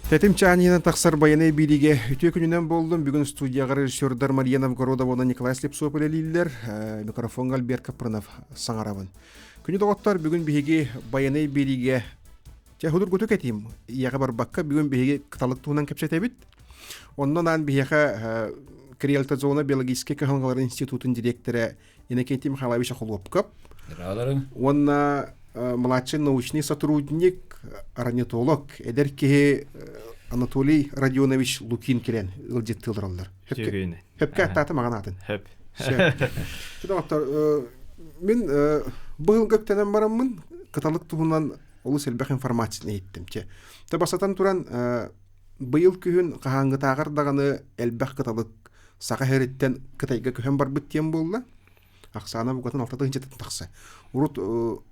Тәтім чағанынан тақсар баянай бириге үтө күнінен болдым. Бүгін студияға режиссердар Мария Новгородова, Николай Слепцов әлелейлер. Микрофонға Альберт Капранов саңарабын. Күні доғыттар бүгін бейге баянай бириге Чахудур гуту кетим. Яға бар баққа бүгін бейге қыталық туынан кәпсет әбіт. Оннан ан бейге Криалта зона биологический кахангалар институтын директоры Иннокентий Михайлович Ахулов көп. Онна младший научный сотрудник, орнитолог, эдерки Анатолий Родионович Лукин келен ылжеттылдыралар. Хөпке аттаты маған атын. Хөп. Мен бұл көптенен барамын, каталык туғынан олы сәлбәқ информацияны еттім. Табасатан туран бұйыл күйін қағаңғы тағырдағаны әлбәқ каталык сақа хәреттен кытайға көһен бар бүттен болды. Ақсана бұғатын алтады ғынчетін тақсы. Урут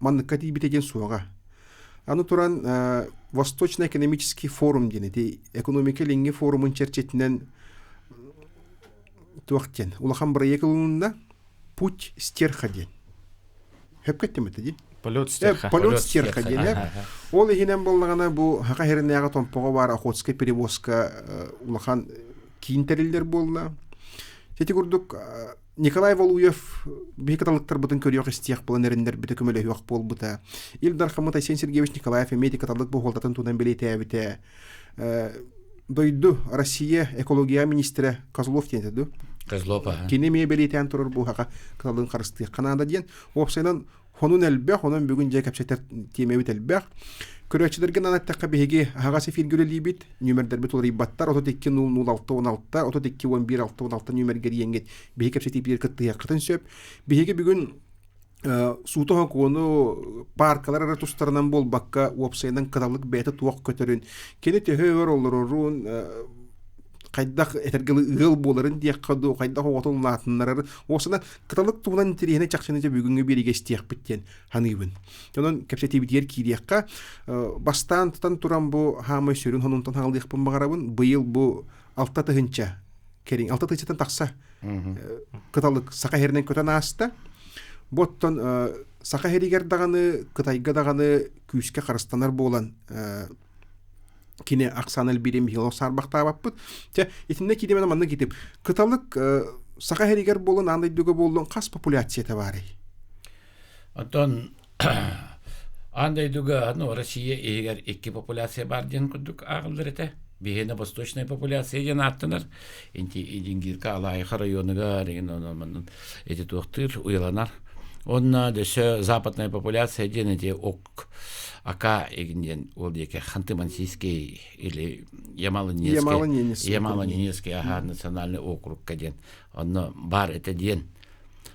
манныққа дейбітеген суға. Аны туран Восточно-экономический форум дені, экономика ленге форумын черчетінен туақтен. Улахан бір екілуында путь стерха ден. Хөпкеттім өті ден? Полет стерха. Полет стерха ден. Ол егенен болғана бұл хақа херінеға томпоға бар охотская перевозка улахан кейін тәрелдер болды. Сети күрдік Николай Валуев бейкаталықтар бұтын көріоқ істияқ болан әріндер біті көмелі хуақ бол бұта. Илдар Хамыт Айсен Сергеевич Николаев әмейді каталық бұл қолдатын тудан білейті әбіті. Дойду Россия экология министрі Козлов тенді. Козлов, Кенемей білейті ән тұрыр бұл хақа каталығын қарысты. Қанада ден, опсайнан хонун әлбәқ, онын бүгін жай кәпсеттер темеуіт әлбәқ. Көрәчілерген анаттаққа бейге ағасы филгүлі бит, нөмірдер біт олар ибаттар, 32-06-16, 32-11-6-16 нөміргер енгет, бейге кәпсеті бір кіттіғе қытын сөп. Бейге бүгін суытыға қону паркалар әрі тұстарынан бол баққа опсайынан қыталық бәйті туақ көтерін. Кені төхі өр олар орын қайдақ әтергілі ұғыл боларын дейек қаду, қайдақ оғатыл латынлары. Осына қыталық туғынан интерегіне чақшынынша бүгінгі береге істейек біттен ханығын. Онын кәпсеті бітер кейдеққа бастан тұтан тұран бұл хамай сөрін хонунтан хағылдық бұн бағарабын. Бұйыл бұл 6 тұхынша керен, 6 тұхыншатан тақса қыталық сақа херінен көтен асты. Боттан сақа херігер дағаны, қытайға дағаны күйіске қарыстанар болан Кine aksanel birim hilo sarbaqta bapпыт. Те итинде кидемен манны китеп. Кыталык сака херигер болон андай дөгө болон кас популяцияда бар. Антон андай дөгө, Россия егер 2 популяция бар ден күдүк агылдырыты. Бигене восточная популяция ден аттынар. Инти идингирка алайха районуга деген эти тоқтыр уяланар. Онна деше западная популяция ден эти ок Ака егінден ол деке Ханты-Мансийский или Ямало-Ненецкий национальный округ каден. Онно бар это ден.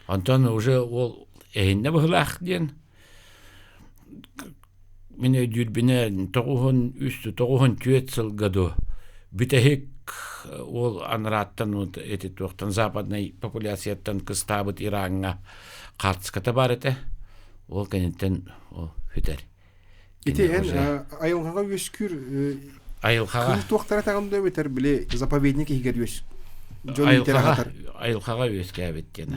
Антон уже ол егінне бұғылақ ден. Мене дүрбіне тоғын түйетсіл ғаду. Бүтәхек ол аныраттан эти тоқтан западный популяцияттан кыстабыт Иранға қартысқата бар еті. Ол кәнеттен хүтер. Ити айылғаға өскүр кыл тоқтара тағымда өтер біле заповедник егер өс. Айылғаға өске әбеттен.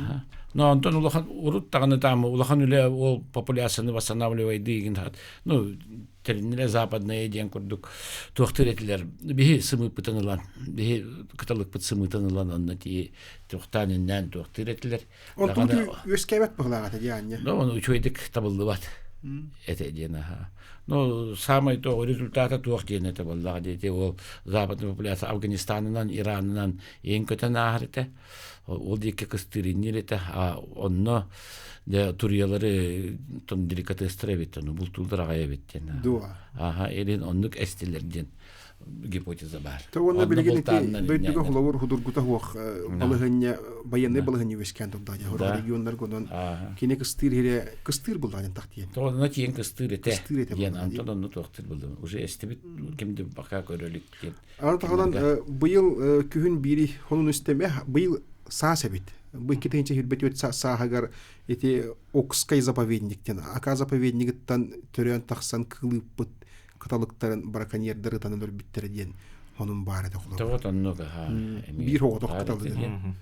Но Антон улахан урут тағаны тамы, улахан үлі ол популяцияны восстанавливайды деген тағад. Терінілі западная ден күрдік тоқтыр етілер. Бейі сымы пытанылан, бейі кыталық пыт сымы тынылан, онны тие тоқтанынан тоқтыр етілер. Он тұнты өске әбет бұғылағаты дейін. Оны үчойдік табылды бат. Это ден, Но самый то результаты туох ден это было, где ол западная популяция Афганистанынан, Иранынан ең көтен ағырыты. Ол деке кыстырыннелеті, онно туриялары тон деликатестер әбеттен, бұл тұлдыраға әбеттен. Дуа. Елен оннық әстелерден гипотеза бар. Оны білгенеті бөйдігі ғылауыр худургута хуақ баянны балығыны өскен тұлдады. Ғыра регионлар көден кене кыстыр бұлдағын тақтиен. Оны кейін кыстыр еті. Антон оны тоқтыр бұлды. Уже әстебет кемді бақа көрілік. Антағынан бұйыл күйін бері оның үстеме бұйыл саа сәбет. Бұл кетігінші хүрбет өт сағағар Окскай заповедниктен. Ака заповедниктен түрен тақсан қылып бұт каталыктарын браконьердері танылыр биттері ден оның бары да құлау. Тоғыт оннығы. Бір оғы тоқталды ден.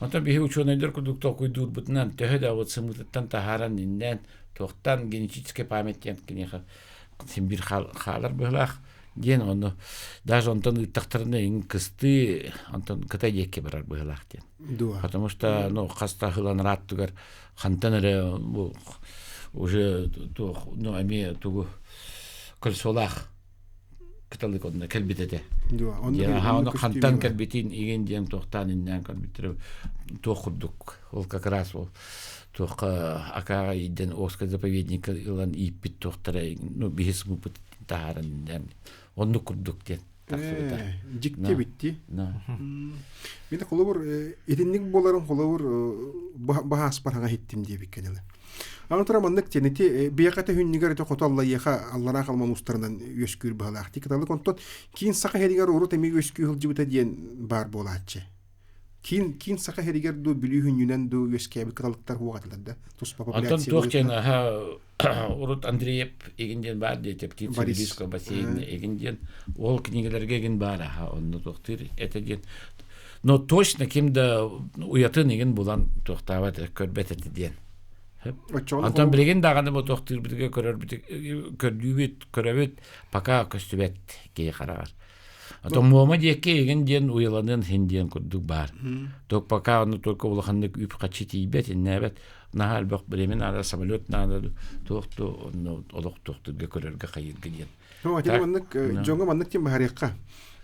Онта бихи ученыйлар күдік тоқуйдур бұтынан төхі да от сымытыттан тахаран иннен тоқтан генетический памяттен кенеха сен бір қалар бұғылақ Ден оны даже онтон ыттактарына иң кысты онтон кытай декке барар быһылаах ден. Дуа. Потому что хаста хыланрат тугар хантан эре бу уже ами тугу көлсолах кыталык онна келбитете. Дуа. Я ханы хантан келбитин иген ден тохтан иннен келбитер тохудук. Ол как раз ол тоха акага иден Оскар заповедника илан иппит тохтара бихис мупут тааран ден. Онну курдук ден. Жикте битти. Мен холовор идинник боларын холовор бахас барага хиттим дип икенеле. Аны тора маннык тенети бияката хүннигер те коталла яха Аллара калман устарынан өскүр балакти кыталы контот кийин сака херигер уру теми өскү хылжыбыта диен бар болачы. Кийин сака херигер ду билүү хүннүнен ду өскө кыталыктар хугатылды. Туспа популяция. Антон Тохтен урут Андреев эгинден бар деп птица близко бассейн эгинден ол книгелерге ген бар онны тохтыр этеден. Но точно кимде уятын еген булан тохтабат көрбетет диен. Антон билген даганы бу тохтыр битге көрөбүт пока көстүбет кей карагар. Антон мома декке еген ден уяланын хинден курдук бар. Ток пока аны только улаханнык үп качити бет небет нахал бак бремен ада самолет надо тохту олох тохтуга көрөргө кайыр гиден. Маннык жонго маннык тем харыкка.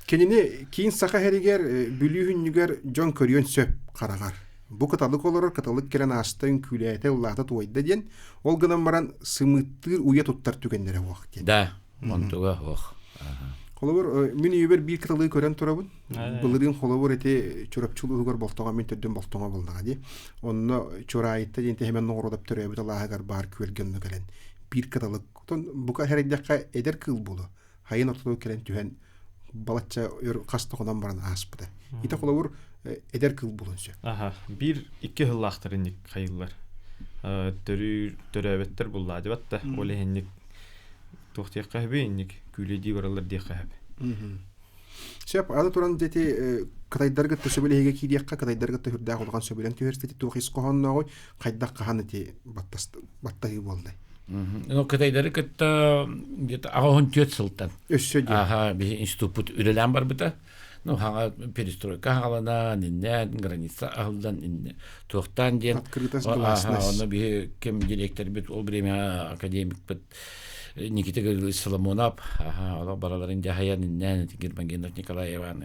Кенене кийин сака херигер билүү хүннүгер жон көрүөн сөп карагар. Бу каталык олорор каталык келен астын күләте уллата туйда ден ол гынан баран сымыттыр уя туттар түгеннере вакыт. Да, монтуга ох. Холовор мен үйбер бир каталык көрөн турабын. Булырын холовор эте чурапчулугар болтога мен төдөн болтога болдага ди. Онно чурайытта денте hemen ногородап төрөбүт Аллахагар бар күлгөннө келен. Бир каталык тон бука херекдакка эдер кыл болу. Хайын ортодо келен түһен балача кастыгынан баран аспыды. Ите холовор эдер кыл болунчу. Бир икки хыллактырынник хайыллар. Төрөбөттөр булла дебатта. Оле хенник тохтякка бейник күледи баралар дехаб. Сеп ада туран дети кытайдарга төсөбөлеге кидиякка кытайдарга төрдө калган сөбөлөн төверсти тухис кохонногой кайдак каханати баттаги болду. Ну кытайдары кытта где-то агон төтсылтан. Өссөдө. Би институт үлелен бар бита. Ну хага перестройка халана ниннен граница алдан инне тохтан ден. Оны би кем директор бит ол время академик бит Никита Григорьевич Соломонов, ала бараларын жахаян иннен Герман Николаева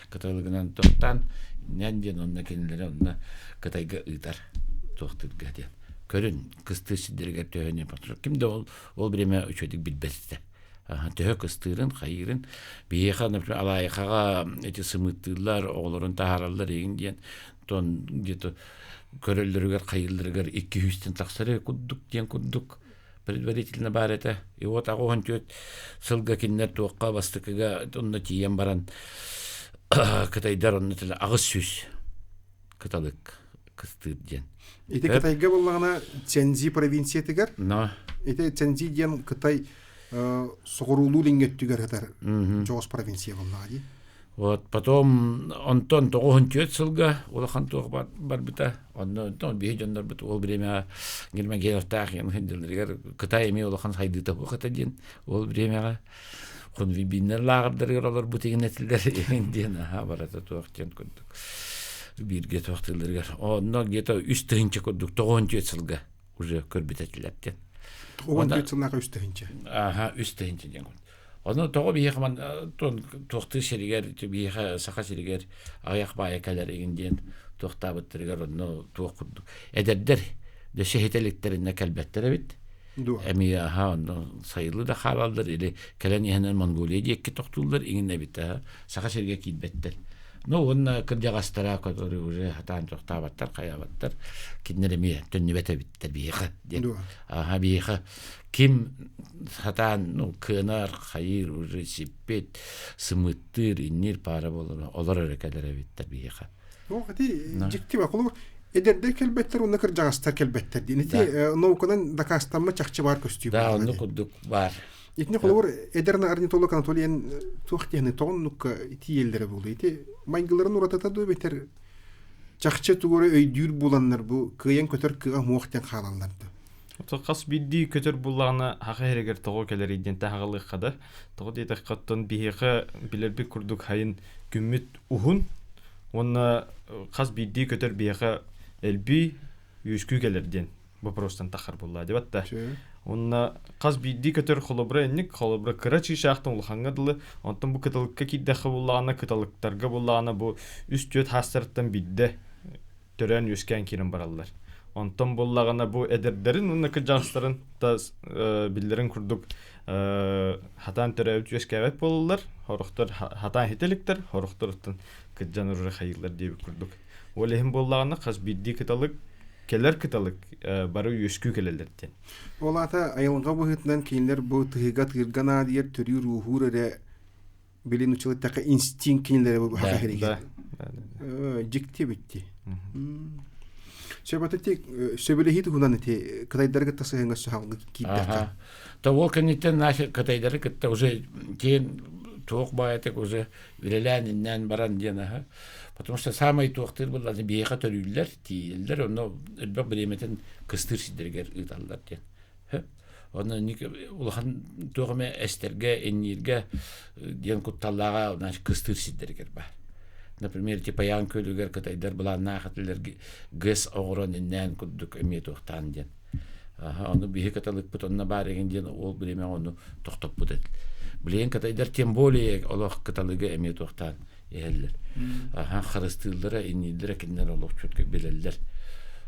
каталыгынан тохтан ненден онна кенелер онна кытайга ыйтар тохтырга ден. Көрүн кысты сидерге төһөнө патрон. Кимде ол время үчөдүк билбесте. Төһө кыстырын, хайырын бияха, например, алайхага эти сымыттылар, оглорун тахараллар еген ден тон где-то көрөллөргөр, хайырларгар 200-тен таксары куддук ден куддук. Предварительно бар это. И вот агон тёт сылга киннер туакка бастыкыга онна тиен баран кытайдар онна тиле агыс сүз кыталык кыстыр ден. Ите Кытайга боллагана Цзянзи провинциятыгар. Но. Ите Цзянзи ден Кытай соғырулу лингеттігер катар жоғыз провинция боллага. Вот потом Антон тоғын тёт сылга улахан тоғы бар бита. Онно бие жондар бит ол время Германов хенделдер Кытай эме улахан хайдыта бухата ден ол времяга хон вибиннер лагырдыр олар бутеген этилдер ден барата тоқтен көндүк. Бирге тоқтылдыргар. Онно где-то үстүнчө көндүк тоғын тёт сылга уже көрбүтөтүлөттен. Тоғын тёт сылга үстүнчө. Үстүнчө ден. Оны тоғы бейхман тоқты шерігер, бейхі сақа шерігер, аяқ байекалар егінден тоқтабыттыргар оны тоқ күрдік. Әдердер, дөші хетеліктеріне кәлбәттер әбет. Әмей оны сайылы да қалалдар, или кәлән ехінен Монголия дейекке тоқтылдар, егін әбет, сақа шерігер кейтбәттер. Ну, оны кырдягастара, который уже хатан тоқтабаттар, қаябаттар, кеднереме төннебет әбеттер бейхі. Бейхі. Ким хатан кынар хайыр уже сиппет сымыттыр иннер пара болар олар өрекелер эбиттер бийха. Оғати жикти бакылыр эдерде келбеттер оны кыржагастар келбеттер дейнити науканан дакастамма чакчы бар көстүү. Да, оны кудук бар. Итне колор эдерна орнитолог Анатолиен туахтяны тооннук тиелдери болду. Ити майгыларын уратата да бетер чакчы тугуру өйдүр буланнар бу кыян көтөр кыга муактан халалларды. Тоқас бидди көтөр буллағына хақа херегер тоғы келер иден тағалық қада. Тоғы дейті қаттан бейеқі білербі күрдік хайын күммет ухун. Онна қас бидди көтөр бейеқі әлбі үйіскүй келерден. Бұл простан тақар булла деп атта. Онна қас бидди көтөр холобра энник, холобра кырачи шақтың ұлғанғадылы. Онтан бұл кыталыққа киддақы буллағына, кыталықтарға буллағына бұл үст-төт хастарттан бидді төрән өскен керін баралар. Онтан боллағана бу эдердерин уннакы жастарын та биллерин курдук хатан төрөбүт өскөбөт болулар, хорохтор хатан хетеликтер, хорохтортун кыджан уры хайырлар деп курдук. Ол эхим боллагана каз бидди кыталык келер кыталык бары өскү келелерден. Ол ата айылга бу хитнен кейинлер бу тыйга тыргана диер төрү рухур эре билин учултакы инстинкт кейинлер бу хака хереге. Жикти битти. Сөбөтөтик сөбөлехит хунан эти кытайдарга тасыгынга сахалгы кийдер. То волканитен наши кытайдары кытта уже кен туок баятык уже үреләниннән баран дена. Потому что самый туоктыр булар бейха төрүлләр, тиелләр, оны элбек биреметен кыстыр сидергер ыталлар ден. Оны ник улхан тугыме эстерге, эннирге ден кутталлага наш кыстыр сидергер бар. Например, типа ян көлүгер кытайдар булан нахатлер гыс огрониннен куддук эмет ухтан ден. Оны бихи каталык бутонна бареген ден ол биреме оны токтоп бутет. Билен кытайдар тем более олох каталыгы эмет ухтан эллер. Харыстылдыра иннилдер киндер олох чөткө белеллер.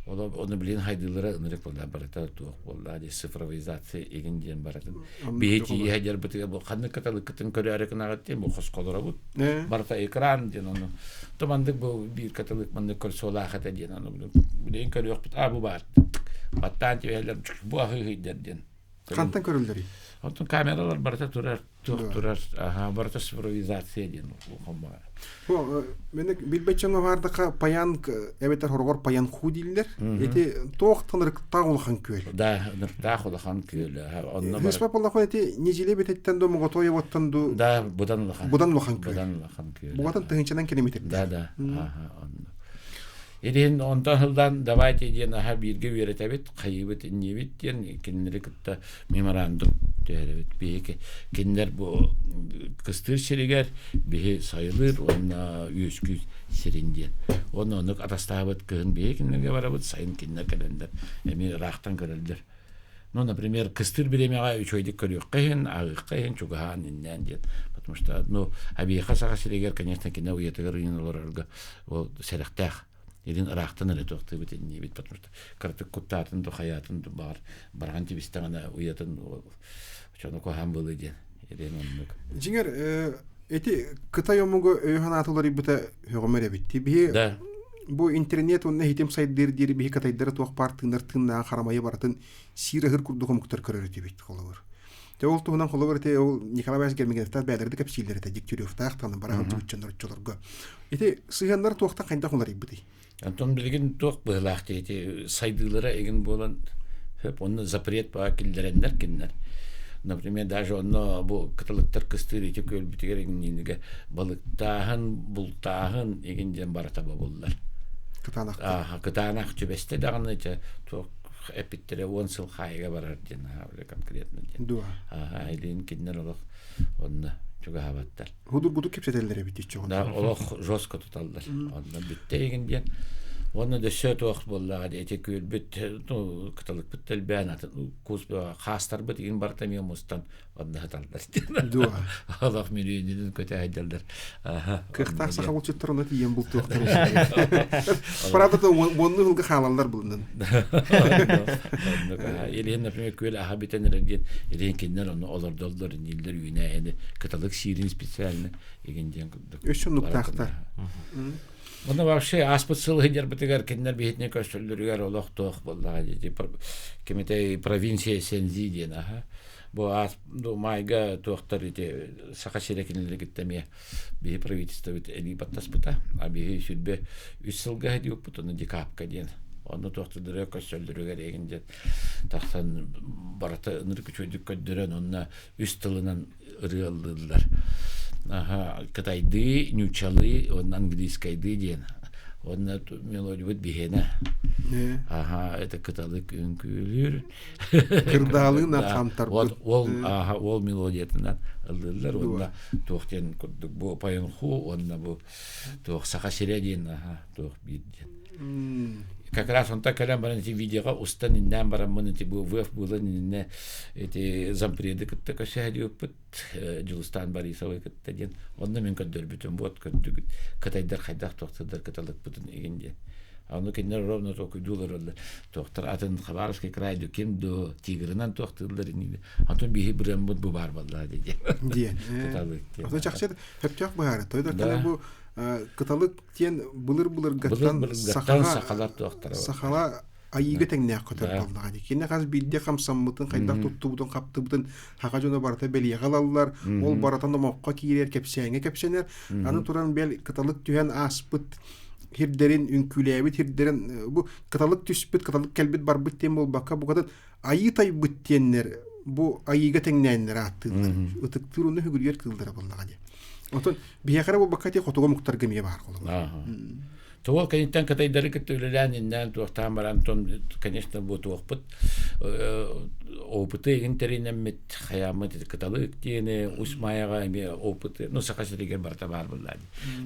Оны билен хайдылдыра ынырык болда барата туок болда ди цифровизация еген ден баратын. Бейти хадер бутыга бу канны каталык кытын көрөрөк нагаттен бу хосколора бут. Барата экран ден оны. Томандык бу бир каталык манды көрсөла хата ден оны билен көрөк бут абу бар. Баттан тибелер бу ахыйдер ден. Кантан көрүлдүр. Онтон камералар барата турар, барата цифровизация ден ухамба. Менек билбечеңе бардыка паян эбетер хоргор паян худиллер. Эти токтоныр тагылган көөл. Да, тагылган көөл. Онно бар. Хеспа болла эти нежеле бететтен до мого тое боттанду. Да, будан лахан. Будан лахан көөл. Будан лахан көөл. Бугатын тыгынчадан километр. Да. Онно. Edin ondan hıldan davayt ediyen aha birge üretebet, kayıbet, niyebet diyen kendileri kıtta memorandum diyerebet. Biheki kendiler bu kıstır şeriger, bihi sayılır, ona üskü serin diyen. Onu atastahabet kığın bihi kendilerge varabet, sayın kendiler kalender. Emi raqtan köreldir. Ну, например, кыстыр биремега үчөйдүк көрүк кыйын, агык кыйын, чугахан иннен диет. Потому что, абийха сага шерегер, конечно, кине уетегер инолорга, ол серехтах. Един рахтан эле токты бит не бит, потому что картык куттатын до хаятын бар, барган тибистана уятын чону кохан болду ден. Еден оннук. Жиңер, эти Кытай омуго өйханатылары бите хөгөмөрө битти. Да. Бу интернет онна хитем сайттер дири би Кытайдары ток партындар тынна карамайы баратын сирахыр курдугум кутар көрөрү дебит колор. Те ол туунан колор те ол Николай Васильевич келмегендер бәдерди капсилдер те диктөрөв тактан барган чуччандар. Эти сыгандар токта кайда колор ибди. Антон билген ток былахты эти сайдылары еген болан хеп оны запрет па килдерендер киндер. Например, даже онно бу кытылыктар кыстыр эти көл битигер егенниге балыктагын, бултагын егенден барата болдулар. Кытанак. Кытанак чөбесте даганы эти ток эпиттере 10 жыл хайга барар ден, конкретно ден. Дуа. Айлин киндер олох онно чугабаттар. Худур кепсетелдер битти чогон. Да, олох жестко туталдар. Онно битте егенден. Оны да сөт уақыт болды эти көл бит, кытылык биттел бәнат, кус хастар бит ин барта мен мустан онда хаталдар. Дуа. Аллах миридин көтө айдалдар. Кыхтак сакал чөттөрүнө тиен бул токтор. Парада да онны хылга халалдар булдун. Элен, например, көл аха битенерген, элен киндер оны олар доллар нилдер үйнө эди кытылык сирин специально егенден кылдык. Өшүнүк такта. Оны вообще аспытсыл хидер битигер киндер бихитне көсөллөргөр олох тох болла деди. Кемете провинция Сензи ден аха. Бу майга тохтар эти сакашере киндер гиттеме би правительство бит эли баттас бута, а би сүлбе 3 жылга дип бутуну декапка ден. Оны тохтырдыр көсөллөргөр эгенде тахсан барата ыныр күчөдүк көддөрөн онна үст тылынан ырылдылар. Кытайды, нючалы, он английскайды ден. онна мелодия бит бихена. Ага, это каталык үңкүлүр. Кырдаалыгына камтар. Ол мелодиятынан алдылар, онна тоқтен курдук бу паянху, онна бу тох сака середин, тох бидден. Как раз он так калям баран эти видеога устан иннан баран мын эти бу вэф булан инне эти зампреды кытта кашадиу пыт Жылыстан Борисовой кытта ден. Онна мен көддөр бүтүн бот көддүк кытайдар хайдак токтодар кыталык бүтүн эгенде. Аны кенер ровно току дулар олла. Токтор атын Хабаровский край до кем до Тигрынан токтылар инде. Антон бихи бирен бут бу бар балла деди. Дие. Ото чакча хептак баар. Тойдар кана бу кыталык тен булыр гаттан сахала токтор. Сахала айыга теңне көтөр балдага. Кене каз бидде камсаммытын кайдак туттубутун каптыбытын хага жона барата белия калалар. Ол баратан мокка кирер кепсенер. Аны туран бел кыталык түһен аспыт хирдерин үнкүләбит хирдерин бу каталык түспүт каталык келбит бар бит тем болбакка бу кадан айы тай биттеннер бу айыга теңнәннер аттылар ытыктыруны хүгүлгер кылдыра булнага ди. Отон биякара бу баккати хотого муктар гемие бар колу. Тол конечно катайдары көтөлән иннән тохтан баран том конечно бу тохпыт опыты интернет хаямат каталык тине усмаяга опыты ну сакасырыгер барта бар буллар.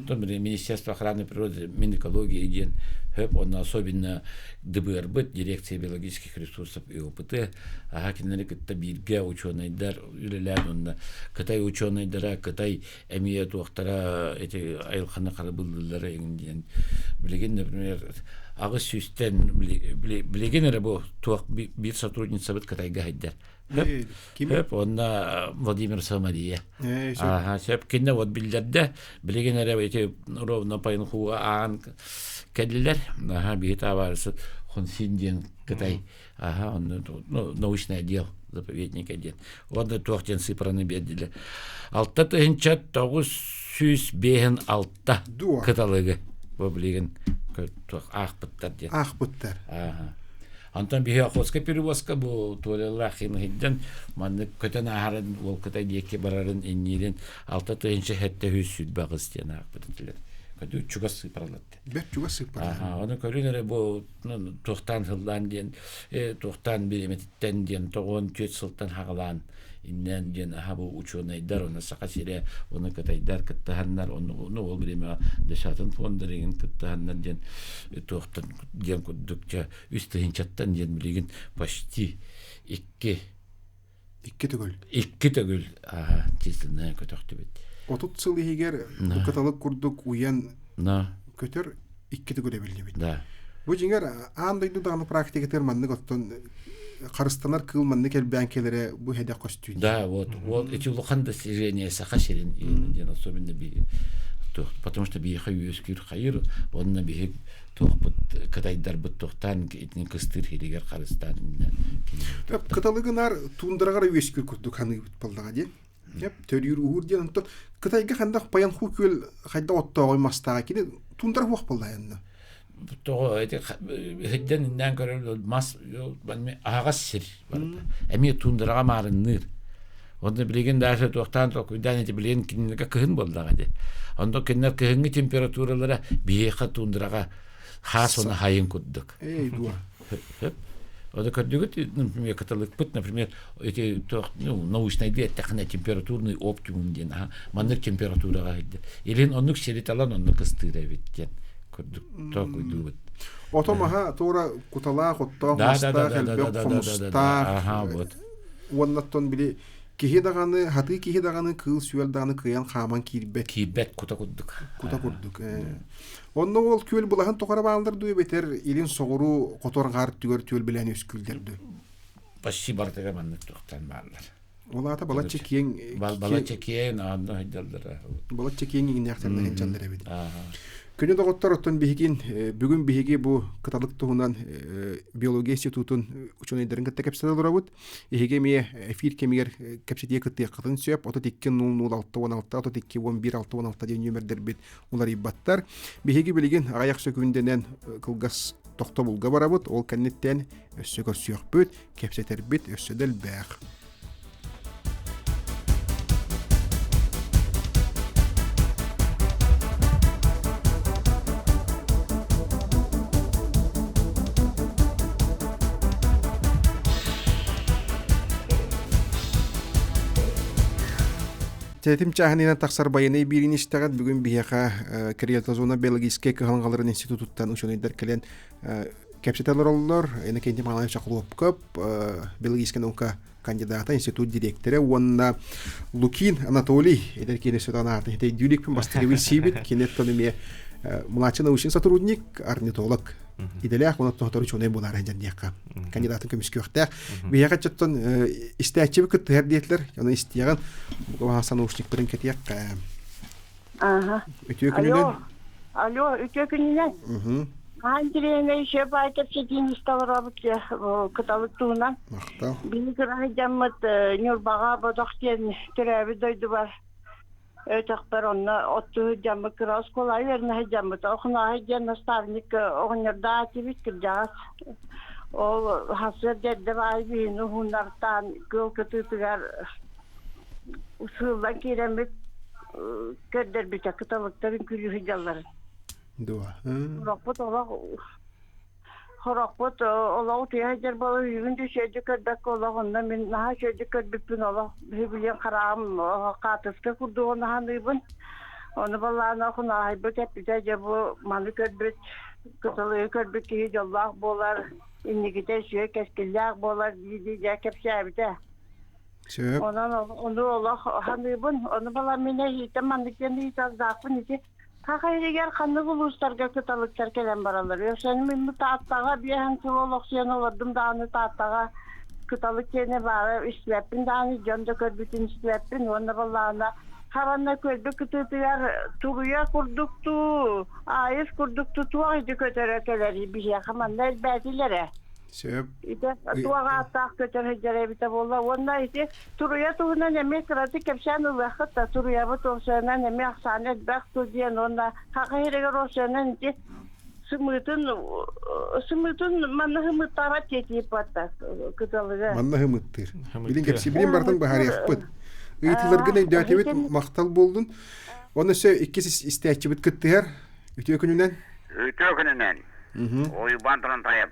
Том Министерство охраны природы, Минэкологии иден хөп он особенно ДБР бит дирекция биологических ресурсов и опыты агакиннер кытта бирге ученыйдар үлелән онда Кытай ученыйдара Кытай эмие тохтара эти айлхана калыбыллары инден билеген например агыс сүстен билегенере бу туак бир сотрудница бит Кытайга хайдар. Хөп онна Владимир Самария. Ага, сөп кине вот билдерде билегенере эти ровно паянхуга ан кәдилер. Ага, бит аварсы Хонсинден Кытай. Ага, он научный отдел заповедник один. Вот туактен сыпраны бедили. Алта тыгынча 900 алта каталыгы. Бу билеген ахпыттар ден. Ахпыттар. Ага. Антон бихохоска перевозка бу толелахин хидден манны көтөн ахарын ол Кытай декке барарын иннирен алта тыгынча хетте хүсүд багыс ден ахпыттар. Көтү чугас сыпралатты. Бет чугас сыпралатты. Ага, аны көрүнөрө бу тохтан хылдан ден, тохтан биреметтен ден, тогон төт сылтан хагалан иннен ден хабу ученыйдар оны сакасире оны Кытайдар кыттаханнар оны ол биреме дешатын фондерин кыттаханнар ден тохтан ден кудукча үстүнчаттан ден билеген почти 2 төгүл. Ага, чистинен көтөктү бит. 30 сыл егер каталык курдук уян көтөр 2 төгүлө билди бит. Да. Бу жиңер андайды дагы практика терманны готтон карыстанар кылманны келбәнкелере бу хеде костюй. Да, вот эти лоханда сижение сахашерин и особенно би потому что би хаюскир хайыр онна би тохпут Кытайдар бут тохтан этник кыстыр херегер карыстан. Каталыгынар тундырагар үескүр курдук ханы балдага ди. Яп төрүр уурден антон Кытайга хандак паянху күл хайда оттогой мастага кини тундыр вак балдаянна. То эти хидден иннен көрөлөр мас агас сир бар. Эми тундырага марынныр. Онда билеген даже тохтан токуйдан эти билген кинеге кыгын болдага ди. Онда кинер кыгынга температуралары бийеха тундырага хасына хайын куддук. Эй дуа. Вот когда например, каталык пыт, например, эти научные идеи, техно температурный оптимум ден, манер температура гайда. Или он сериталан он кыстыра ведь ден. Такой думает. Отомаха тора кутала хотта маста хелбек хомуста. Ага, вот. Оннаттон били кихи даганы хаты кихи даганы кыл сүйел даганы кыян хаман кирбет кута курдук. Онно ол күл булаган токара баалдырды бетер илин согуру которгар түгөр түл билен өскүлдөрдү. Почти бартага манны токтан баалар. Олата балачы киен анда хайдалдыра. Балачы киен иңнактан чандыра бит. Күнү доготтор оттон бихигин бүгүн бихиги бу каталык тугунан биология институтун ученыйдарын кытта кепселерабыт. Эһиге ме эфир кемигер кепсетие кытты кытын сөп, ото 20616, ото 21116 деген нөмердер бит. Улар ибаттар. Бихиги билеген аяк сөкүнденен кылгас токто булга барабыт. Ол кеннеттен өссөгө сүйөкпүт, кепсетер бит өссөдөл бак. Тетим чаханина таксар баяны бирин иштагат бүгүн бияка Кирилл зона биологический кыгалгаларын институттан ученыйдар келен кепсеталар оллор эне кенти малай чакылып көп биологический наука кандидата институт директоры онна Лукин Анатолий эдер келесетана арты хете дюликпин бастыгы сибит кенеттономия младший научный сотрудник орнитолог иделях он тоқтор ученый булар жандияка кандидатын көмүскө вакта бияка чоттон истәчебе көттөр диетлер яна истияган баса научник берен кетияк Ага. өтө күнүнөн Алло, үтө күнүнөн. Андреевна еще байтап сидин исталар абыт каталыктуунан. мактал Бинкер жаммат нюрбага бодоктен төрөбү дойду бар. Өтөкпөр онна отту жаммы крос колай верне жаммат окуна жан наставник огнерда тибит кыржас. Ол хасыр дедде бай бин хунартан кылкытыгар усулдан керемет көддөр бите каталыктарын күлү жалларын. дуа Хорокпот олау тиһәҗәр бала югынды шәҗә кәдәк олагында мен наһа шәҗә кәдбипен ала билен карам катыска курдугына ханыбын. Оны баланы хуна айбыт әпидә бу маны кәдбит кытылы кәдбит ки җаллах болар иннигидә шәҗә кәскелләр болар диде кәпшәбидә. сөп Оны олах ханыбын. Оны бала менә итә мандыктан итә закын ите. Хакыйрыгар ханны булустарга кыталыктар келен баралар. Яшен мен тааттага биһән филологияны оладым да аны тааттага кыталык кене бар. Ишләпин да аны җонда көрбүтүн ишләпин. Онда балларына харанна көрбү кытытыгар туруя курдукту, айыс курдукту туайды көтөрөкелери бия хамандар бәдиләре. сөп Ите туага аттак көтөрөҗәре бите болла. Онда ите туруя тугунан эме кыраты кепшән вакытта туруя бу тошанан эме аксанет бак тудиен онда хакыйрыгар ошанан ите сымытын маннахымы тарат кетип атта кыталыга. манна хымыттыр билин кепси билин бартан бахар яппыт ыйтыларгын дөтебит мактал болдун оны сө иккис истәчебит кыттыгар өтө күнүнөн Өтө күнүнөн. Ой бантран таяп.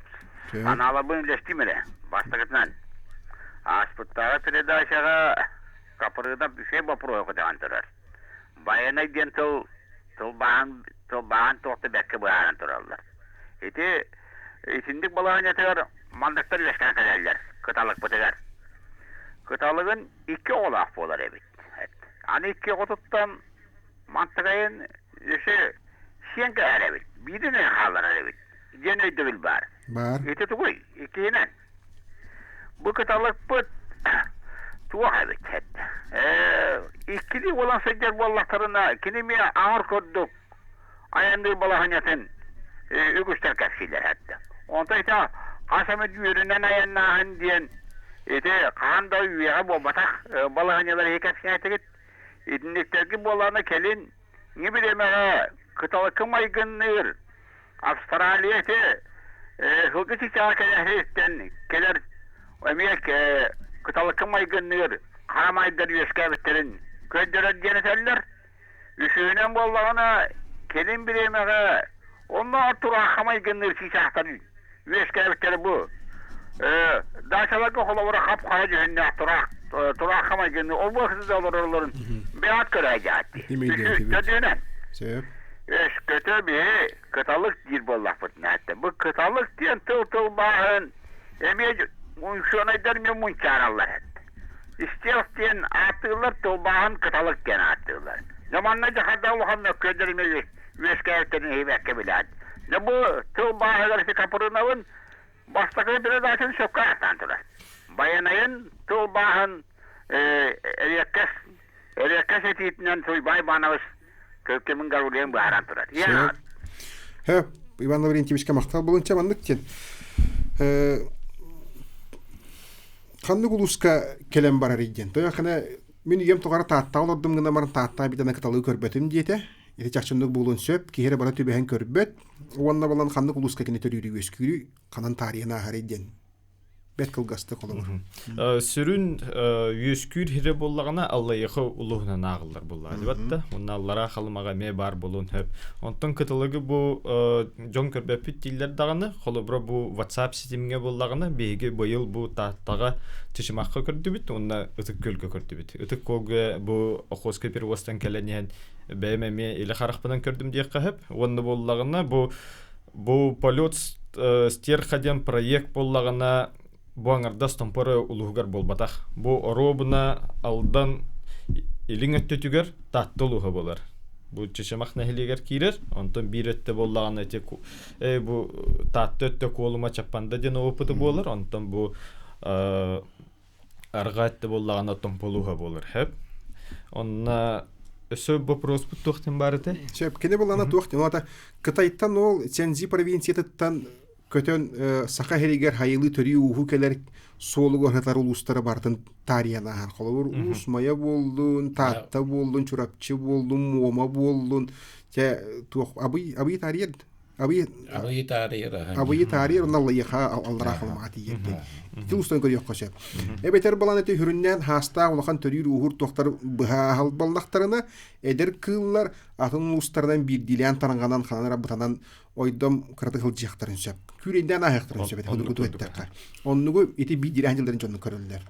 Аналабын лестимере. Бастыгытнан. Аспыттагы передачага капырыда бүше бапырой кыдаган турар. Баяна ден тыл баан токты бәкке буян туралар. Эти исиндик баланя тагар мандактар яшкан калалар. Кыталык бутагар. Кыталыгын 2 олак болар эбит. Аны 2 отуттан мантыгайын еше сенке әребит. Бидене халар әребит. Жene дебил бар. бар Ете тугой, ikinen. Bu kıtalık bu tuğaylık et. İkili olan secder ballaklarına kinimi ağır kodduk. Ayandığı balahanyatın ügüçler kapşiler hatta. Ondan ise kasamet yürünen ayannahan diyen ete kanda üyeğe bu batak balahanyaları hekapşine tekit. İdinliklerki bollarına kelin ne bilemeğe kıtalık kımaygınlığır. Avustralya'da hılgıcı çağırken keler emek kıtalık kımaygınlığır. Karamaydır yüzkabitlerin köydürür geneteller. Üşüğünen bollağına kelin bir emeğe onlar turak kımaygınlığır çiçakları. Yüzkabitleri bu. Daşalıkı kolavura kapkaya cühünne turak kımaygınlığı. O vakıtsız olur onların. Beyat köreceğitti. Köydürünen. söp Kötü bir kıtalık bir bollak fıtnattı. Bu kıtalık diyen tıl bağın emeci şuna eder mi munçarallar etti. İstiyoruz diyen attılar tıl bağın kıtalık gene attılar. Zamanla cahada Allah'ın köderimi veşkayetlerini heybeke bilad. Ne bu tıl bağılar kapırınavın baştakı bir zaten şokka atantılar. Bayanayın tıl bağın eriyakkas etiyetinden soybay banavız kökemin garulen baharan turar. Ya. Hep Иван Лаврентьевичке мактал болунча мандык кен. Канны гулуска келем барар иден. Тоя хана мен ем тогара таатта олордум гына марын таатта битана каталы көрбөтүм диете. Эти чачындык болун сөп, кихере бара төбөһөн көрбөт. Уанна балан канны гулуска кене төрүрү өскүрү канан тарихына хар иден. бет кылгасты колор. Сүрүн үескүр хире боллагана аллайыхы улуһунан агылдар булла дибатта. Онна аллара халмага ме бар болун хөп. Онтон кытылыгы бу жон көрбөпүт дилер даганы, холобро бу WhatsApp системге боллагана беге быйыл бу таттага тишимакка көрдүбүт, онда ытык көлгө көрдүбүт. Ытык көлгө бу охоска перевозтан келенен бемеме или харахпадан көрдүм диye кахып. Онда боллагана бу полет стерхаден проект боллагана бу аңарда стомпоры улугар болбатах. Бу оробуна алдан илиң өттөтүгөр татты улуга болар. Бу чешемак нахилегер кирер, онтон бир өттө боллаган эте бу татты өттө колума чаппанда ден опыты болар, онтон бу арга өттө боллаган оттон полуга болар. Хеп. Онна өсө вопрос бу тохтен барыты. Шеп, кене болана тохтен, ата Кытайттан ол Цзянси провинциятыттан көтөн сака херигер хайылы төрү уху келер солугу хатар улустары бартын тарияна хан колор усмая болдун, татта болдун, чурапчы болдун, мома болдун. Те тох абый тария абый тария уналлыйха аллара халматы йетти. Тилустан көрөк кошеп. Эбетер баланы те хүрүннән хаста улахан төрү ухур тохтар быха хал баллактарына эдер кыллар атын улустардан бир дилән таранганан ханара бутанан ойдом кырды хыл жактарын сөп. Күренден аяктарын сөп этек. Оннугу эти бир дилән жылдарын жонун көрөллөр.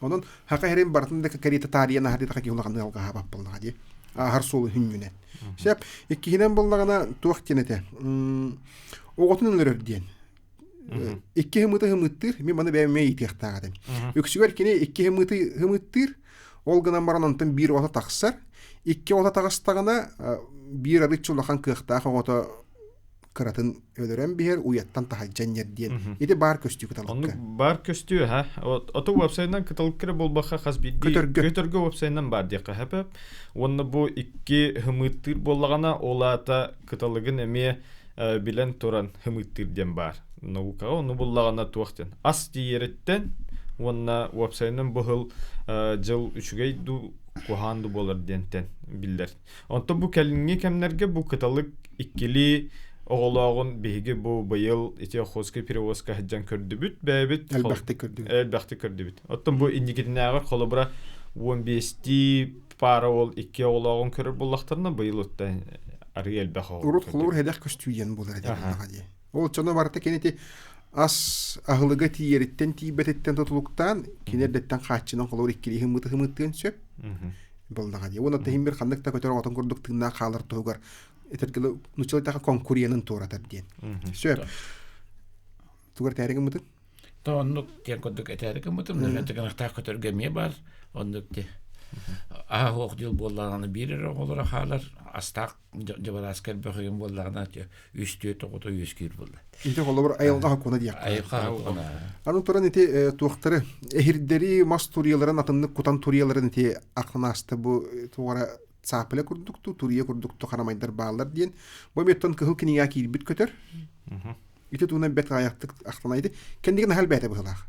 Онун хака херен бартында карита тарияна хадита кагылган алга хабап булга ди. Ахар сол хүннүнен. Сөп иккинен буллагана туактенете. Оготун өлөр диен. Икки хымыттыр, мен маны бәйме итектагадым. Өксүгөр кене икки хымыттыр, ол гынан баранантын бир ота таксар, икки ота тагыстагана бир арыч улахан кыктаа огото кыратын өлөрөн бер уяттан тахажжанер диен. Эти бар көстү кыталыкка. Онны бар көстү, ха. Ото вебсайттан кыталыкка болбаха хас бидди көтөргө вебсайттан бар деп кахап. Онны бу икки хымыттыр боллагана олата кыталыгын эме билен туран хымыттыр ден бар. Наука оны боллагана туактен. Ас диереттен онна вебсайттан бухыл жыл 3гей ду куханды болар дентен биллер. Онто бу келинге кемнерге бу кыталык иккили огологун биги бу быйыл эте хоска перевозка хаджан көрдүбүт бэбит элбахты көрдүбүт. Оттон бу индикетинагар холобра 15 пара ол 2 огологун көрөр буллактарына быйыл отта арыел бахо. Урут холор хедах көстүйен болар деп. Ол чона барта кенети ас ахылыга тиереттен тибететтен тотулуктан кинердеттен каччынан холор иккили хымыттын сөп. Болдага ди. Оны тахимбер хандыкта көтөрө отон көрдүк тына калыр тугар. Этергеле нучылтага конкуренттин туратар диен. Сөп. Тугар тәрегем мытын? Тоннук тен көдүк этәрегем мытын, нәтеген ахта көтөргө ме бар, ондук те. Ох дил боллаганы бирер олора халар астак жабараскер бөгөн боллагана үстү тогото үскүр болду. Ите холобор айылга хакуна дияк. Айылга хакуна. Аны туран ите туактары эхирдери мас турияларын атынны кутан турияларын ите акына асты бу тугара цапылы курдукту, турия курдукту харамайдар баалар диен. Бу меттон кыл кинига кирбит көтөр. Ите туна бет аяктык актанайды. Кендиген хал бете булак.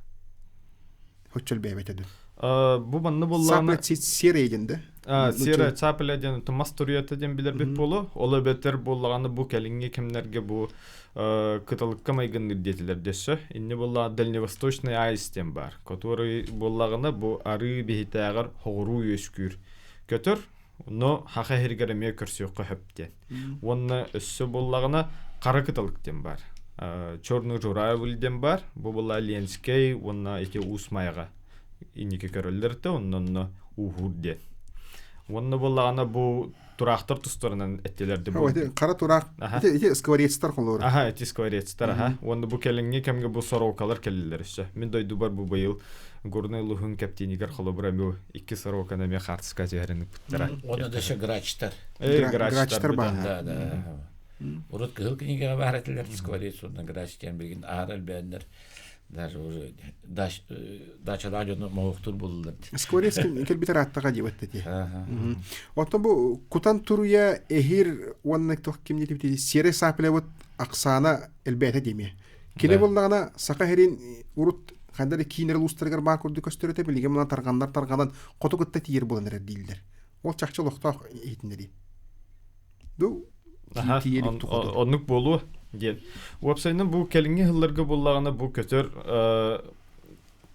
Хоччол бебетеди. Бу банны боллагана сера егенде. Сера цапылы ден тумас турията ден билер бит болу. Ола бетер боллаганы бу келинге кемнерге бу кыталыкка майгыныр детилер десе. Инне болла дальневосточный айстем бар, который боллаганы бу ары бехитагар хогуру өскүр. Көтөр но хака хергереме көрсөк көптен. Онны өссө боллагана кара кыталыктен бар. Чорный журавль ден бар. Бу болла Ленский, онна эти усмайга инеке көрөлдөртө оннон ухурде. Онно боллагана бу турактар тустарынан эттелерди бу. Кара турак. Эти скворецтер холор. Эти скворецтер, Онно бу келинге кемге бу сорокалар келелер иште. Мен дойду бар бу быйыл горный лухун каптенигер холобра бу 2 сорокана ме хартска жеринек буттара. Оны да ше грачтар. Грачтар бар. Да. Урут кыл книга бар этилер скворец онна грачтен билген арал бендер. Даже уже дачада жона моохтур болдулар. Скворец кел битер аттага дебетти. Ото бу кутан туруя эхир оннек тох кимне типти сере саплевот аксана элбете деме. Кине боллагана сака херин урут хандары кинер лустаргар бар көрдү көстөрөтө билге мына таргандан кото кытта тиер боланыр дилдер. Ол чакчылыкта этинери. Ду оннук болу диен. Вебсайттан бу келинге хылларга боллаганы бу көтөр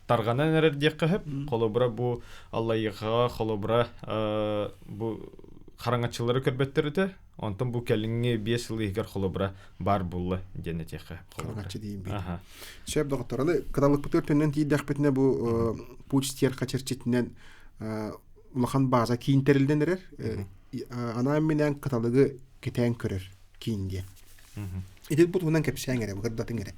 тарганан эрдекке хеп холобра бу аллайга холобра бу хараңачылары көрбеттерите онтон бу келинге 5 жыл егер холобра бар булла денетеке Хараңачы дейін бейді. Аха. Сөйіп доғыттараны, қыдалық бұтыр түннен тейдіқ бітіне бұл пучтер қачырчетінен улахан база кейін тәрілден әрер. Ана менен қыталығы кетен көрер кейін де. Идет бұт онан кәпсәң әрі, бұғырдатын әрі.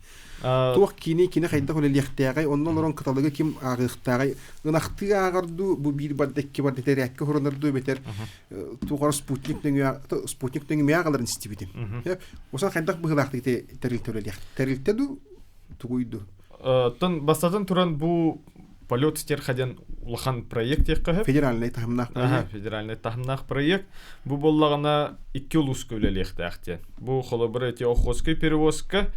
Туақ кини қайдақ өлі лектәғай, ондан орын қыталығы кем ағықтағай. Ұнақты ағырду бұл бір бардекке бардетер әккі хорынырду бетер. Туғар спутниктің меғаларын істебетім. Осан қайдақ бұғылақты тәрілті өлі лект. Тәрілтеді туғойду. Тон бастатын туран бу полет стерхаден улахан проект еккә. Федеральный тахымнақ проект. Федеральный тахымнақ проект. Бу боллагана 2 улус көлелехте ахте. Бу холобра те охотский перевозка.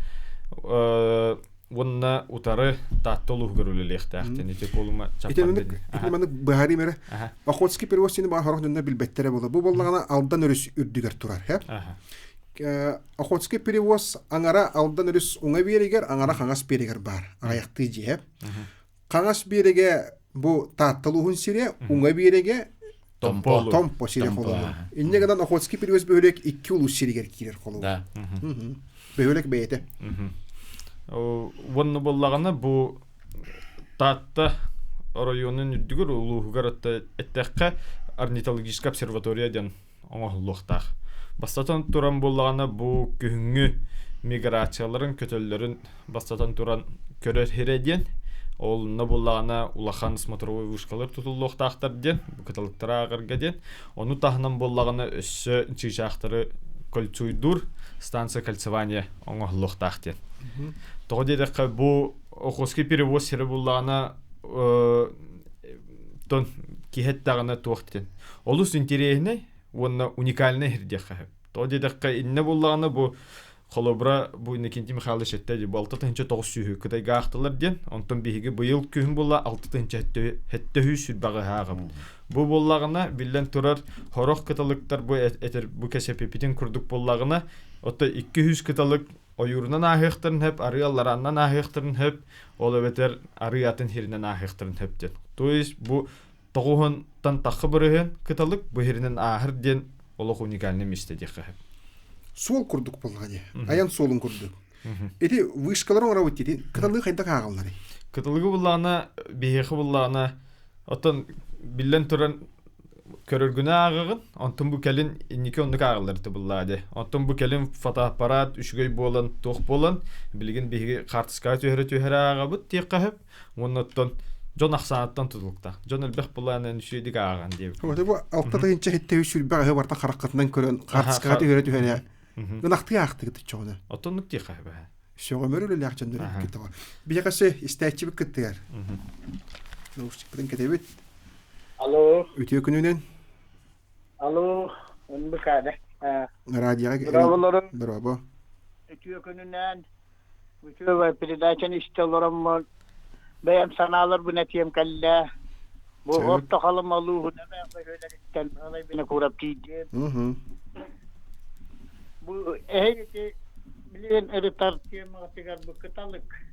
Онна утары таттылу көрүлелехте ахте. Нете колума чапан dedi. Итемені бахари мере. Охотский перевозканы бар харахнында билбеттері болды. Бу боллагана алдан өріс үрдігер тұрар. Охотский перевоз аңара алдан өріс оңа берегер, аңара қаңас берегер бар. Аяқты жеп. Қаңас береге бу таттылуын сире, оңа береге томпо сире қолу. Иннегадан охотский перевоз бөлек 2 улус сирегер кирер қолу. Бөлек бейті. Онны боллагана бу татта районын үддүгөр улуугар эттекке орнитологический обсерваторияден оңолуктак. Бастатан туран боллагана бу күнгү миграцияларын көтөллөрүн бастатан туран көрөр хереден. Ол на боллагана улахан смотровой вышкалар тутулуктактар ден, бу каталыктара агырга ден. Ону тахынан боллагана өссө чыжактары кольцуйдур станция кольцевания оңолуктак ден. Тоғы дедіққа бұл охотский перевоз сері болағына тон кехеттағына тоқтен. Олус интересный, онна уникальный хердеққа. Тоғы дедіққа инне болағына бұл қолыбыра бұл Иннокентий Михайлович әттәді бұл 6-9 сүйі күтайға ақтылар ден. Онтан бейгі бұйыл күйін бола 6-7 сүрбағы хағым. Бұл болағына білден тұрар хорақ кыталықтар бұл кәсепепетін күрдік болағына 200 кыталық oyurundan ahıqtırın hep, arıyalarından ahıqtırın hep, ola beter arıyatın hirinden ahıqtırın hep den. Toys bu toğuhundan taqqı bırıhın kıtalık bu hirinden ahır den olaq unikalini mistediq hep. Sol kurduk bolğany. Ayan solun kurduk. Eti вышкалар ора өтти. Кыталыгы кайда кагаллары. Кыталыгы буллана, бехи буллана. Отон билен туран көрөргүнө агыгын, онтон бу келин 2-10 агылдырды буллады. Онтон бу келин фотоаппарат үшгөй болон, тох болон, билген биги картыска төһөрө агабыт теккеп, онтон жон аксааттан тутулукта. Жон элбек булланы үшөйдүк аган деп. Бу алтыдагынча хетте үшүлбөгө барта каракатынан көрөн картыска төһөрө. Нахты акты гытчоны. Отон теккеп. Шого мөрөлө лакчандар кетип. Биягасе истәчибик кеттер. Нуштыкдан кетебит. Алло. Үтө күнүнөн. Алло. Өнбүкәдә. Радиога. Браво. Ütüyor gününden, ütüyor ve передачаны iştiyorlarım var. Benim sanalar bu netiyem kelle. Bu orta kalım alığı ne ben böyle itten alay beni kurup giydi. Bu ehiyeti bilen eritar tiyematigar bu kıtalık.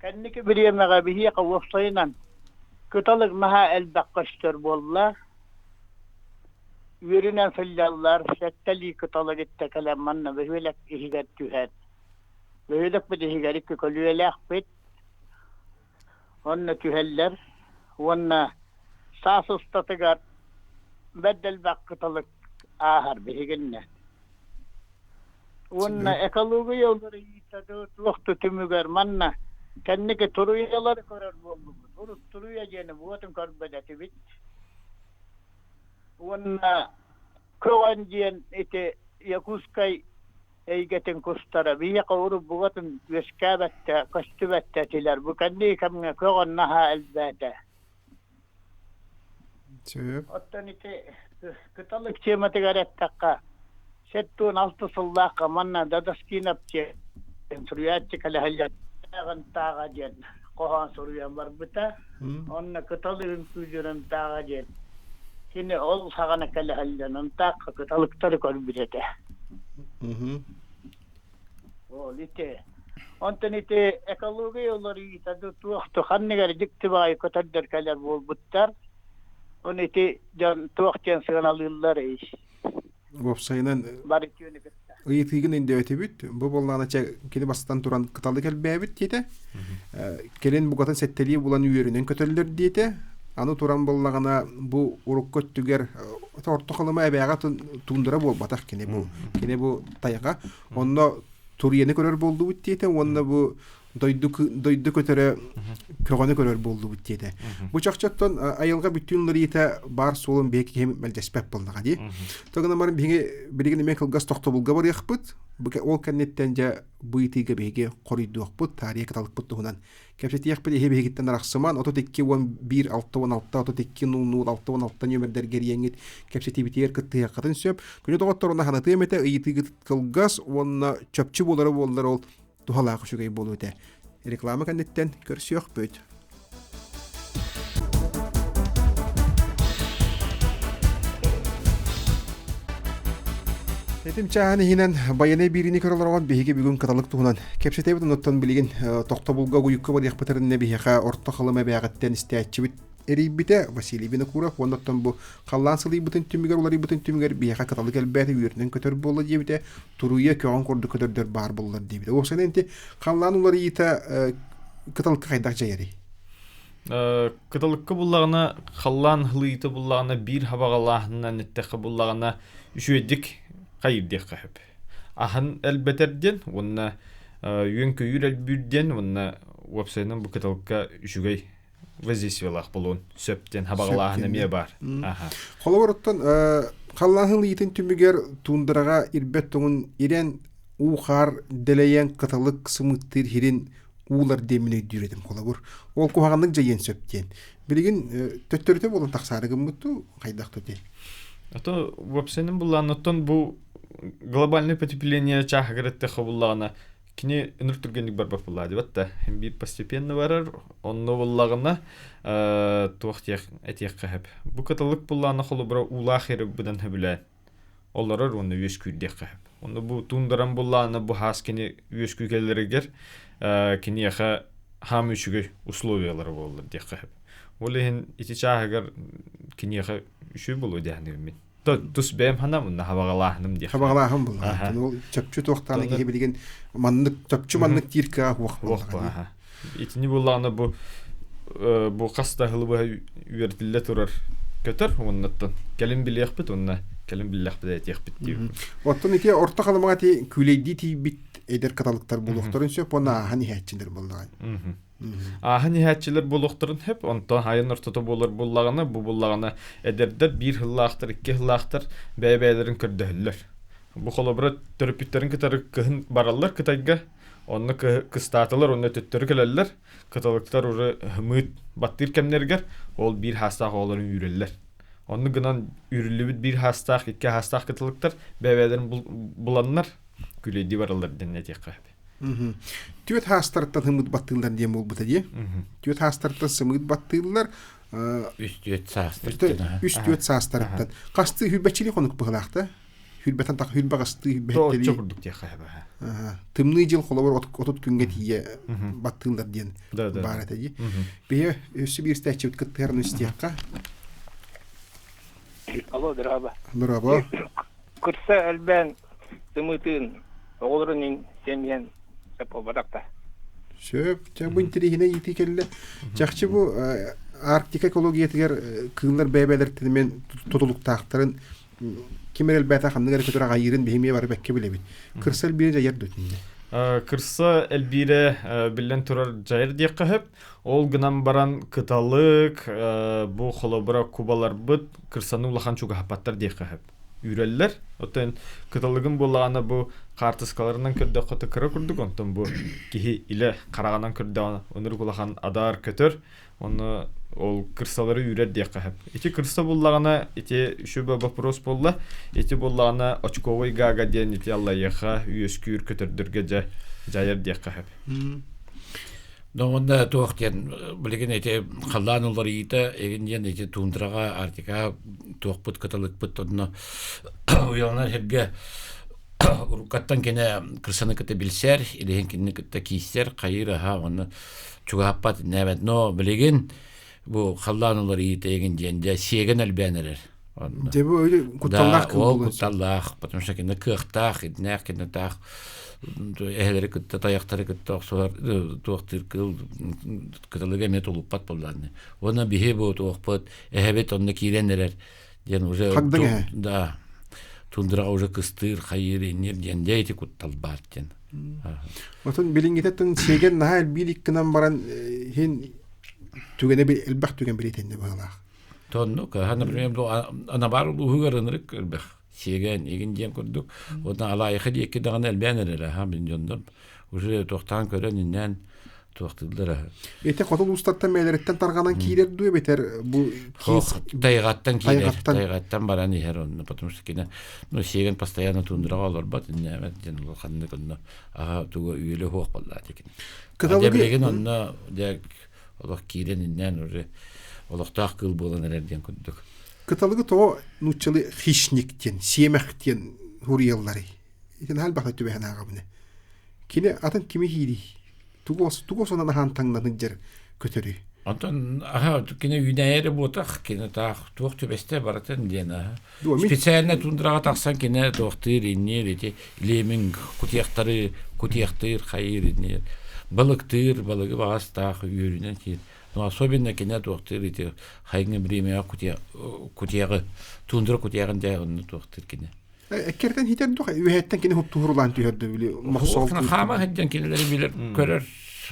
Kendiki biliyemege bihiye kavufsayınan. Kıtalık maha elbakkaştır bolla. Yürünen fillallar, şetteli kıtalık ette kalamanna ve hüvelek ihigat tühet. Ve hüvelek bir ihigarik kölüvelek bit. Onna tüheller, onna sas ustatıgar beddel bak kıtalık ahar bihiginne. Onna ekologi yolları yitadı, loktu tümüger manna. Kendiki turuyaları korar boldu. Turuya jeni buatın karbedeti bit. Onna kovancien ite yakuskay eygetin kustara biya qawru bugatın veskabatta kastubatta tiler bu kandi kamga kogannaha elbata. Söp. Ottan ite kıtalık çemati garettakka settun altı sullaqa manna dadaskinapçe suriyatçı kala halyat tağa jen qohan suriyan barbita onna kıtalığın küjürün tağa jen Şimdi ol sağana kelle hallanın tak kıtalıkları korbirete. O lite Ondan ite ekoloji yolları itadı tuğaktu hanneler diktibay kötüdürkeler bolbuttar. On ite can tuğakten sığınalıylar iş. Websaynan Bari tüyünü gitti. ıyıtığın indövetibit. Bu bollana keli bastan turan kıtalı kelbebit diyete. Kelen bu kadar setteliği bulan üyerinin kötülür diyete. Anı turan bollağına bu urukköt tüger ortakalama ebeğe tundura bol batak kene bu. Kene bu tayağa. Onda turiyeni körör boldu bit diyete. Onda bu doydu kötere kögönü körör boldu bit diyete. Bu çakçattan ayılga bütünleri ite bar solun beki hem meldespep boldaga di. Togana marın birigin emek kılgas toktobulga bar yakpıt. Bu ol kannettence bu itiga beki koruydu yakpıt. Tarihe katalık pıttı hunan. Kepseti yakpıt ehe behigitten araqsaman. Oto tekki 1-6-16, oto tekki 0-6-16 nömerder geriyengit. Kepseti bitiyer kıttı yakatın söp. Günü doğattar ona hanatı emete itiga kılgas. Ona çöpçü boları bollar ol. Tuhalağı şugay bolu öte. Reklama kannetten görüş yok böyt. Etim çağını hinen bayane birini körolorgon behige bugün katalık tuğunan. Kepsete budun ottan biligin toqtabulga guyukka badi yakpatarın bihiqa orta qalama beğatten isteyatçı eribite Vasili Vinokurov ondan bu qallansılı bütün tümüger olari bütün tümüger bihiqa katalık elbette yürünen kötör bolla diyebite turuya köğün kordu kötörдөр bar bollar diyebite. O senenti qallan olari ita katalık qaydak jayari. Kıtalıkka bullağına qallan hılıyıtı bullağına bir habağalahından etteqi bullağına üşüyedik qayırdik qahıp. Ahın elbeterden onna yönköyür elbürden onna websaytынан bu kıtalıkka üşügey vaziyesiyalaq bolun söpten habağalahına miye bar. Qolaborottan qallan hılıyıtın tümüger tunduraga irbet toğun iren uğar deleyen katalık sımıttır hirin uğlar demine düredim kolabor. Ol kuhağanlık jayen söpten. Biligin töttörüte bolun taqsarıgın muttu qaydak töte. Ото websaytынан bullağınattan bu глобальный потепление чахгарытты хабуллагына кини үнүртүргендик бар бапулла деп атта. Bir постепенно барар, онно буллагына туактык этек кахып. Bu каталык буллагына холубра улахыры будан хабылан. Оларар онно өскүдек кахып. Онно бу тундаран буллагына бу хаскини өскүгелерегер кини яха хам үчүгө условиялары болду деп кахып. Олehen ити чахагар кини яха үшү болу дегеним мен. Тус бем ханам хабагалахным ди. Хабагалахым бул. Ол чөпчү токтаны ке билген маннык чөпчү маннык тирка вак. Итини булланы бу каста хылбы үертилде турар көтөр оннаттан. Келин билек бит онна. Келин билек бит этек бит ди. Оттон ити орта калмага ти күлейди ти бит эдер каталыктар булуктарын сөп она хани хэтчиндер булдаган. Ахын хәтчилер булуктырын хеп онтон хайын ортото болор буллагына бу буллагына эдердер бир хыллактыр, ике хыллактыр бәйбәйләрен көрдөһүлләр. Бу холобра терапевтларын кытары кыһын бараллар кытайга, онны кыстатылар, онны төттөрү келелләр. Каталыктар уры хымыт баттыр кемнергер, ол бир хастак оларын үрелләр. Онны гынан үрүлүбүт бир хастак, ике хастак каталыктар бәйбәйләрен буланнар, күледи бараллар деннетек кап. Tüet hastırttan hımıt battığından diye mol buta diye. Tüet hastırttan sımıt battığlar. Üst tüet sastırttan. Üst tüet sastırttan. Kastı hülbeçili konuk bıhılaqta. Hülbetan tak hülbe kastı hülbetteli. Çok kurduk diye kayba. Tımlı yıl kolabor otut günge diye battığlar diyen. Barat diye. Beye üstü bir istihçivit kıttığarın istihqa. Alo merhaba. Merhaba. Kırsa elben sımıtın oğullarının semyen Sepolbarakta. Söp, bu intirihine yiti kelle. Çakçı bu Arktik ekologiyetiger kığınlar beybeler tedimen tutuluk taqtарын kimler elbette xandıgar kötür ağayırın behimiye var bekke bilebit. Kırsal bir jayar dötünde. Kırsa elbire billen turar jayar diye qahıp, ol gınan baran kıtalık, bu xolobra kubalar bıt, kırsanı ulaqan çok hapatlar diye qahıp. Üreller. Oten kıtalıgın bulağına bu kartıskalarından körde qatı kıra kurduk. Ondan bu kihi ile qarağanan körde onur kulağan adar kötür. Onu ol kırsaları ürer diye qahıp. İti kırsa bulağına iti şübe bapros bolla. İti bulağına açkovoy gaga diyen iti Allah'a üyeskür kötürdürge jayar diye qahıp. Onda toqten bilgen ete qallan olları ite egin ete tundraga artika toqput katalık put onno uyanlar herge урукаттан кене кырсаны кыты билсер, илеген кинни кытта кийсер, кайыр оны чугаппат нәбәт, но билеген бу халланулар иетеген женде сеген әлбәнерер. Дебі өйді құтталлақ қыл ол болын. құтталлақ, потому что кені кықтақ, иднәқ, кені тақ, әхелері күтті, таяқтары күтті, оқсуар, туақтыр кыл, күтілігі мет ұлыппат болданы. Оны бігі бұл туақпат, әхебет онны кейренерер. Уже да, тундыраға уже кыстыр, қайыр, енер, женде еті құтталбат. Отын білінгететтің сеген наға әлбейлік кінан баран хен түгені әлбәқ түген білетенде бағалақ. Тонну, например, анабар уһугарынырык көрбөх. Сеген, еген дем көрдік. Одан алайықы дейкі дағын әлбәнірі, мен жондым. Уже тоқтан көрін, иннен тоқтылдыр. Ете қотыл ұстаттан мәлереттен тарғанан кейлер дуе бетер? Тайғаттан кейлер, тайғаттан баран ехер онны. Потому что кені, сеген постоянно тундыраға олар бат, иннен ол қанды күнні. Аға туға үйелі хоқ болла декен. Адебілеген онны, олық кейлен иннен уже олықтақ кыл болан әрден күндік. Кыталығы тоғы нұтчылы хищниктен, семәқтен хұрияллары. Етін әл бақта түбәген ағамыны. Кені атын кеме кейді? Туғы сонан ахан таңнадың жер көтірі. Антон, кені үйнәйері ботақ, кені тақ туық түбәсте баратын ден. Специаліне тундыраға тақсан кені туқтыр, иннер, илемін күтияқтыр, қайыр, иннер. Балықтыр, балығы бағас тақ үйерінен кейін. Но особенно кене туақтыр ите хайгы бремя кутияғы тундыр кутияғын жайғынны туақтыр кене. Әккерден хитер дуқ, үйәттен кене хуп туғырлан түйерді білі. Хама хәдден кенелері білер көрір.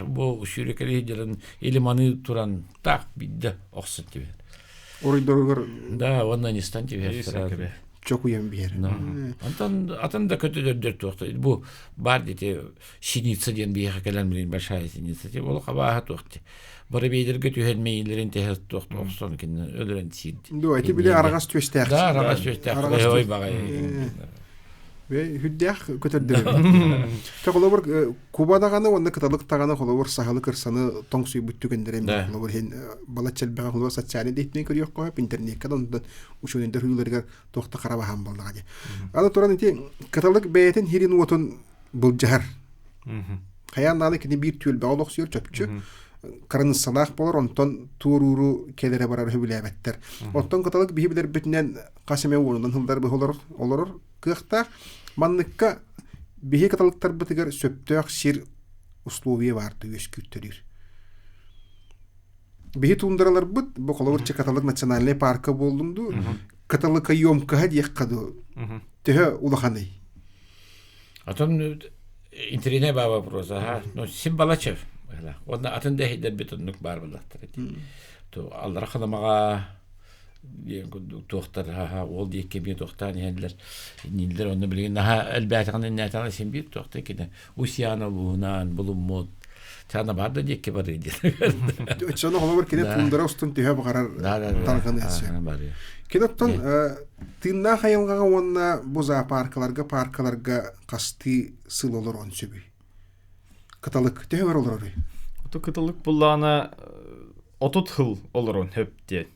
Бұл шүрекері хиджерін еліманы тұран тақ бидді оқсын тебе. Орыйдырығыр. Да, оннан истан тебе. Çok uyan bir yer. Atan da kötü dördür tuğdu. Bu bar dedi şinitsa diyen bir yere gelen bir başa şinitsa diye. Olu kabaha tuğdu. Bari beydir götü helmeyinlerin tehes tuğdu. Oxson ki öldüren çiğdi. Do eti bile aragaz tüestek. Da aragaz tüestek. Oy bagay. Ve hüddek kötürdü. Tekrar Kuba'dağını onda kıtalık tağını olur sahalı kırsanı tongsuyu bütügendirem. Olur hen balatçel bağı olur saçani deytmeyi körüyor koyup internet kadar uçununda hüylerger tohta karabahan baldağı. Ana toran iti kıtalık beyetin hirin otun bulcahar. Kayandalı ki bir tüyül bağı oxuyor çöpçü. Karın salak bolar ondan tuğruru kelere barar hübülebetter. Ondan kıtalık bihibiler bütünen kaseme uğrundan hıldar bu olur. Kıqta manlıkka bihi katalıktar bitigar söptök sir usluviye vardı ösküttürür. Bihi tundaralar bit bu Kolovurça Katalık Nasyonalne Parkı boldundu. Katalıka yomkaha diyek kadı. Tühe ulahanay. Atan interine baba proza ha. No Simbalachev. Onda atın dehiler bütünlük bar bulaktır. To Allah rahmaga tohtar ol diye kemiye tohtar niyeler niyeler onu bilgin daha elbette ne tane sen bir tohtar kine usiyana lunan bulunmut sana barda diye ki var idi. Sonra olur kine tundura ustun tühe bakarar tarkan etsin. Kine ton tinna hayalga onna buza parkalarga kasti sıl olur on sübü. Katalık tühe var olur. Oto katalık bullana otut hıl olur on hep diye.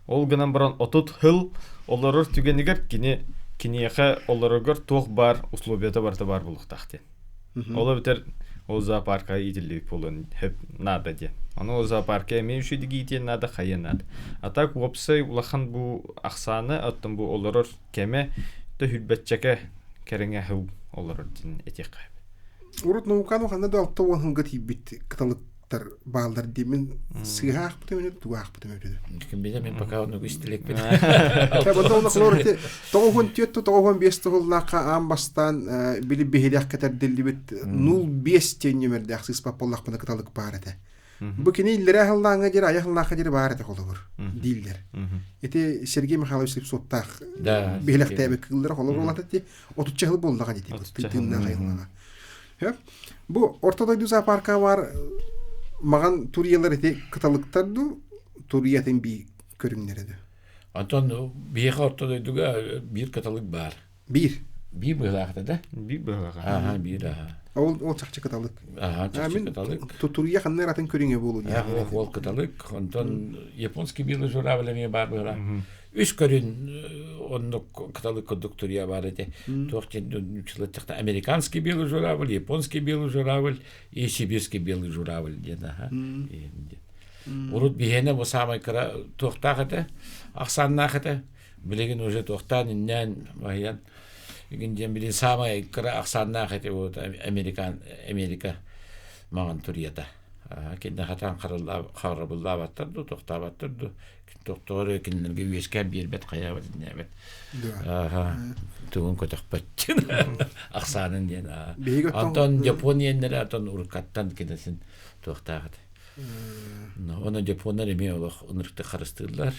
Ол гынан баран отут хыл олорор түгенигер кинияха олорогор туох бар условията бар булуктахтен. Ола битер ол зоопарка идилик болон хеп нада де. Аны ол зоопарка меушиди гитен нада хайен нада. А так вопсай улахан бу аксаны аттын бу олорор кеме да хүлбетчеке кереңе хыл олорор дин этек кайбы. Урут наукану ханна да алты он гати бит каталык bağlar demin sığaq butun tuaq butun ödü. Kim bilir men пока onu güçlük bir. Tabii onda klorite toğun tiyetto toğun beste hollaqa ambastan bili behilaq kadar dilli bit 05 tenimerde axsis papollaq bana katalık barada. Bu kini illere hallanga jira ayaqlaqa jira barada olur. Diller. Ete Sergey Mikhailovich sottaq. Behilaq tabi kıllar olur olatı 30 yıl boldağa dedi. Tinna haylaga. Hep bu ortada düza parka var. Mağan turiyalar eti kıtalıktardı, turiyetin bir körünleriydi. Anton, bir ortadaydıga bir kıtalık var. Bir bığlaqda da? Bir bığlaqda. Aha, bir aha. O çakçı kıtalık. Aha, çakçı kıtalık. Turiya kanlar atın körüne bolu. Aha, o kıtalık. Anton, Japonski bir juravelemi var bığla. үс көрүн оннук каталык кондуктория бар эти. Тохтен чылытыкта американский белый журавль, японский белый журавль и сибирский белый журавль дена. Урут бихене бу самый кара тохтагыты, аксаннагыты. Билеген уже тохтан иннен баян. Игинден билен самый кара аксаннагыты вот Америка маган турията. Кенде хатан харабылла баттырды, тохтабаттырды. Тохторы киннерге үескән бирбет каябыт нәбет. Тугын көтөкпөт. Аксанын ден. Антон Японияннер антон уркаттан кинесин тохтагыт. Оны Япондар эме олох унрыкты карыстырдылар.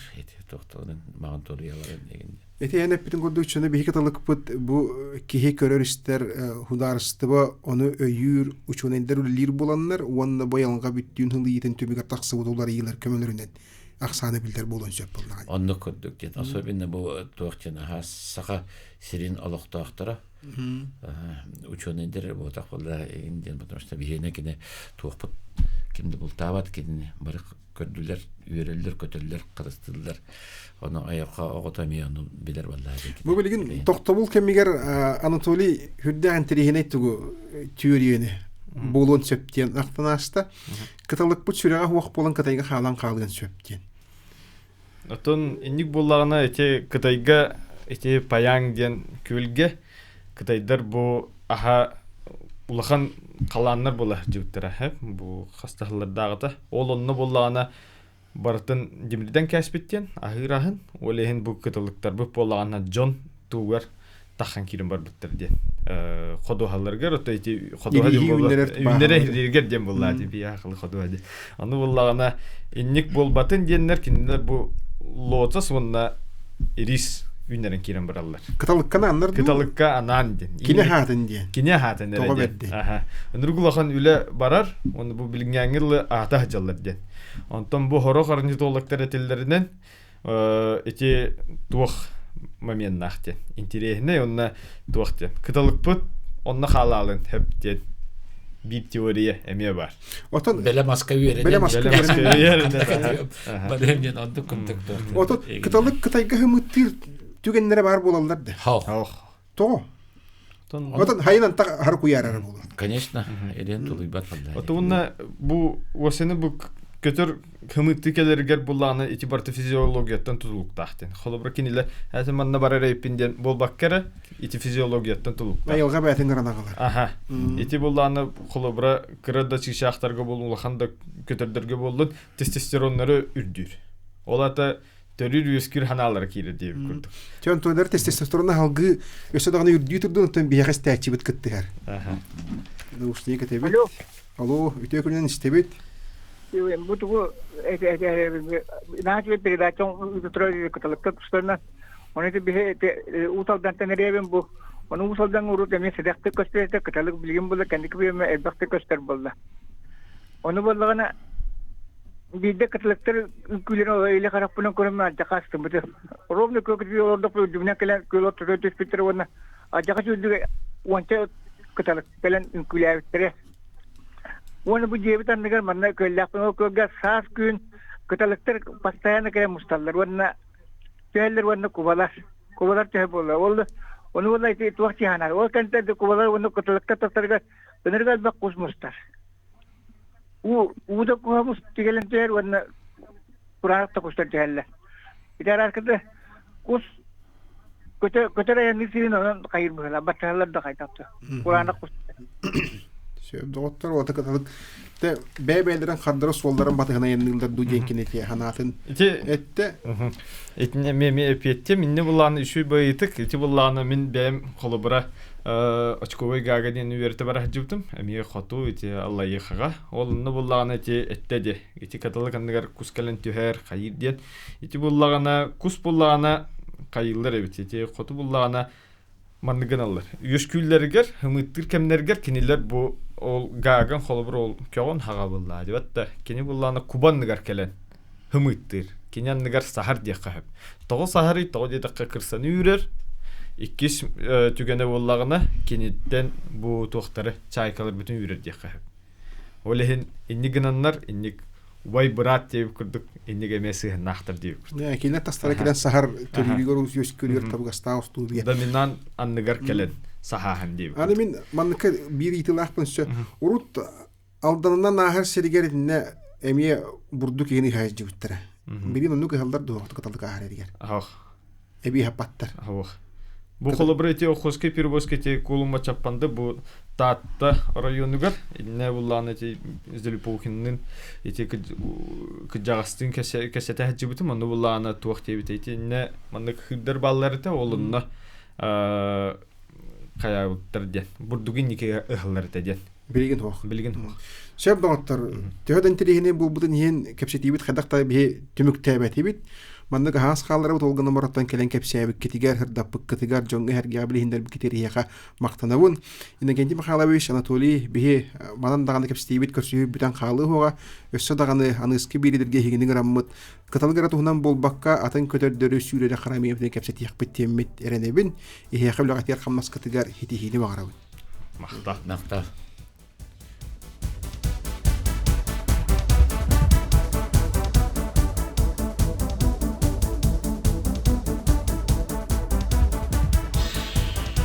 Тохторын маган турыялар деген. Эти әнә битен көрдүкчөне бихи каталык бут бу кихи көрөрүстер хударыстыба оны өйүр учунендер үллир буланнар, онна боялга бүттүн хылы итен төбөгө таксы булар ыйлар көмөлөрүнөн. Аксаны билдер болон сөп булган. Онны көрдүк ден. Особенно бу тохчана сака сирин алоктактара. Учунендер бу такылда инден, потому что бихене кине тохпут кимди бултабат кине бар көрдүлөр, үйрөлдөр, көтөлдөр, кырыстылар. Оны аяққа оғытамай оны білер баллады. Бұл білген тоқтабыл кәмігер Анатолий хүрдәғын тірейін әйттігі түйерейіні болуын сөптен ақтан ашты. Кыталық бұт сүреға уақ болын кытайға қалан қалған сөптен. Отын инник болағына әте кытайға әте паяң ден көлге кытайдар бұл аға улахан қаланнар болар жеуттер әхіп. Бұл қастағылардағыда. Ол онны болағына бартын демирден кәспеттен ахырахын олehen бу кытылыктар бу болганна Джон Тугар тахан кирин бар биттер ден. Ходохаларга ротайти ходохади үннере ден буллады би акылы ходохади. Аны буллагана инник болбатын деннер киндер бу лоцас вонна ирис үннерен кирин бараллар. Кытылыкка аннар кытылыкка анан ден. Кине хатын ден. Кине хатын ден. Аха. Нургулахан үле барар, оны бу билгәнгеле ата хаҗаллар ден. Антон бу хоро харны толыктар этелләреннән эти тух момент нахте. Интересне онна тухте. Кытылык бут онна халалын хептен. Bir teoriye emiye var. Otan Bele Moskova yerine. Bele Moskova yerine. Bademden andık kontakta. Otan kıtalık Kıtayga hımıttır tügenlere var bolanlar da. Ha. То. Otan hayınan ta har kuyarara bolan. Конечно, элен тулуй бар фалда. Отунна бу осыны бу көтөр хымыттыкелергер буланы итибарты физиологияттан тутулуктахтен. Холобра киниле әсеманна бар рейпинден болбаккара ити физиологияттан тутулуктах. Айылга бәтен гранагалар. Аха. Ити буланы холобра кырда чишахтарга болулаханда көтөрдөргө болдун тестостероннары үрдүр. Олата төрүр үскүр ханалар кире деп көрдүк. Жон тойлар тестостеронна халгы өсөдөгөнө үрдү турдун тен бияга стачибит кыттыгар. Аха. Наушник этебит. Алло. Алло, үтөкүнөн истебит. Бутугу наачы передачаң үтөрөй кыталыкка кустарна. Оны бе уталдан тенеребен бу. Оны уталдан урут эме седакты көстөрөтө кыталык билген болду, кандык беме элбакты көстөр болду. Оны боллагана бидде кыталыктар күлөрө эле карап буны көрөмө жакасты бут. Ровно көкү ордо дүнө келен көлөт төтөс питер вона. Ажакасы үдүгө онча кыталык келен күлөбүттер. Оны бу жебитан негер манна көлләпнө көгә сас күн кыталыктар постоянно кере мусталлар. Вона теллер вона кубалар те болла. Оны вона ите туакчы ханар. Ол канта де кубалар вона кыталыкка тактарга өнергә бак кус мустар. Уда кубамус тигелентер вона куранакта кустар телле. Итәр аркада кус көтөрә нисин онан кайыр була. Баталар да кайтапты. Куранак кус Söp doktor o takılık te bebelerin kandırı solların batığına yenildir du genkineti hanatın ette etine meme epiette minne bulanı şu bayıtık eti bulanı min benim kolubra açkovay gagaden üverte bara hacıbdım emiye khatu eti Allah yıxaga olunna bulanı eti ettedi eti katalık andıgar kuskalen tüher kayır diyen eti bulanı kus bulanı kayırlar evet eti khatu bulanı mandıgan alır yüsküllerger hımıttır kemlerger kiniler bu ol gagan холобр ol кёгон хагабылла дебатта кини булланы кубанныгар келен хымыттыр кинянныгар сахар дия кахып того сахары того деде кырсан үрер иккис түгене буллагына киниттен бу тохтары чайкалар бүтүн үрер дия кахып олехин иннигинаннар инник вай брат деп күрдік иннеге месі нақтыр деп күрдік. Я келен тастара келен сахар төлүгөр үс көрүр табгастаа устубия. Доминант анныгар келен сахахан деп. Аны мен манныка бир итилахпын сө. Урут алданынан ахар серигеринне эмие бурдук ени хайж жибиттер. Бирин онук халдар доохт каталдык ахар эригер. Ах. Эби хапаттар. Ах. Бу холобрете охоске пирбоскете колума чаппанды бу Татта районугар не булланы эти Зелипухиннин эти кыжагастын кесете хаҗибыты моны булланы туак тебит эти не моны хиддер балларыта олунна каяуттар ден бурдугин нике ыхларыта ден билген туак Шәп даңаттар төһөдән тирехне бу бутын һен кепсетибит хадакта бе түмүктәбәтибит Манны гаас халлары толгыны мараттан келен кепсәбик китигәр хырдапык китигәр җоңга һәргә билендер биктерияга мактанабын. Инегенди Михайлович Анатолий бе манан даганы кепсәбит көрсү бүтән халы хога өссө даганы аныски билидерге хигинин раммыт каталгара туһунан болбакка атын көтөрдөрү сүрәдә харамиевне кепсәтиях биттемит эренебин. Ихе хәбләгәтер хаммас китигәр хитихини багарабын. Махта.